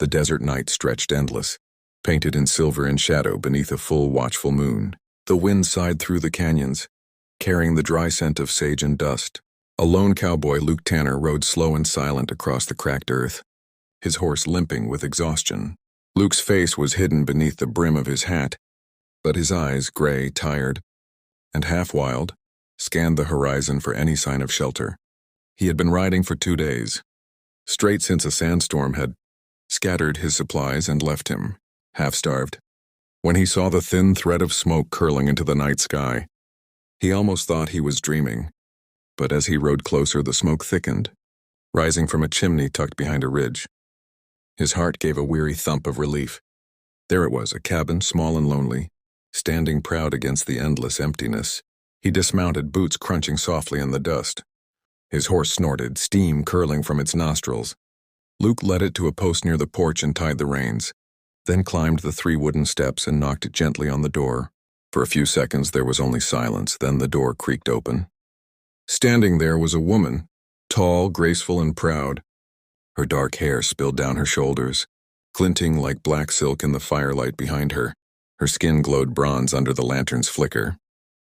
The desert night stretched endless, painted in silver and shadow beneath a full, watchful moon. The wind sighed through the canyons, carrying the dry scent of sage and dust. A lone cowboy, Luke Tanner, rode slow and silent across the cracked earth, his horse limping with exhaustion. Luke's face was hidden beneath the brim of his hat, but his eyes, gray, tired, and half-wild, scanned the horizon for any sign of shelter. He had been riding for 2 days, straight since a sandstorm had scattered his supplies and left him, half-starved. When he saw the thin thread of smoke curling into the night sky, he almost thought he was dreaming. But as he rode closer, the smoke thickened, rising from a chimney tucked behind a ridge. His heart gave a weary thump of relief. There it was, a cabin, small and lonely, standing proud against the endless emptiness. He dismounted, boots crunching softly in the dust. His horse snorted, steam curling from its nostrils. Luke led it to a post near the porch and tied the reins, then climbed the 3 wooden steps and knocked gently on the door. For a few seconds there was only silence, then the door creaked open. Standing there was a woman, tall, graceful, and proud. Her dark hair spilled down her shoulders, glinting like black silk in the firelight behind her. Her skin glowed bronze under the lantern's flicker,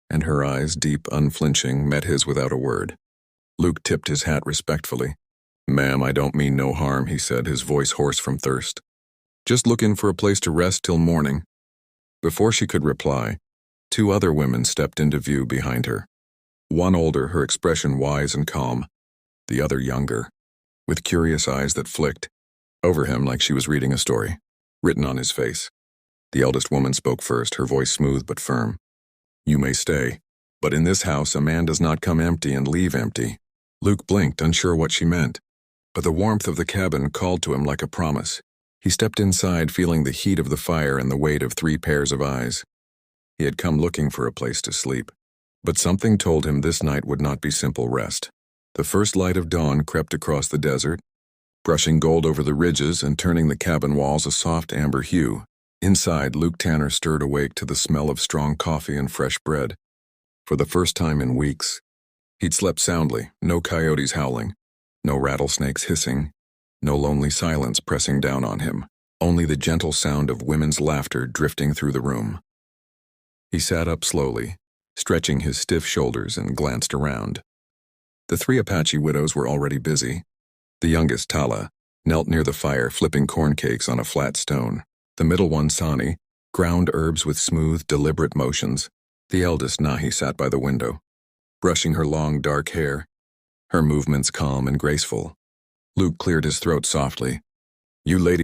and her eyes, deep, unflinching, met his without a word. Luke tipped his hat respectfully. "Ma'am, I don't mean no harm," he said, his voice hoarse from thirst. "Just looking for a place to rest till morning." Before she could reply, 2 other women stepped into view behind her. One older, her expression wise and calm. The other younger, with curious eyes that flicked over him like she was reading a story, written on his face. The eldest woman spoke first, her voice smooth but firm. "You may stay, but in this house a man does not come empty and leave empty." Luke blinked, unsure what she meant, but the warmth of the cabin called to him like a promise. He stepped inside, feeling the heat of the fire and the weight of 3 pairs of eyes. He had come looking for a place to sleep, but something told him this night would not be simple rest. The first light of dawn crept across the desert, brushing gold over the ridges and turning the cabin walls a soft amber hue. Inside, Luke Tanner stirred awake to the smell of strong coffee and fresh bread. For the first time in weeks, he'd slept soundly, no coyotes howling, no rattlesnakes hissing, no lonely silence pressing down on him, only the gentle sound of women's laughter drifting through the room. He sat up slowly, stretching his stiff shoulders, and glanced around. The 3 Apache widows were already busy. The youngest, Tala, knelt near the fire, flipping corn cakes on a flat stone. The middle one, Sani, ground herbs with smooth, deliberate motions. The eldest, Nahi, sat by the window, brushing her long, dark hair, her movements calm and graceful. Luke cleared his throat softly. "You ladies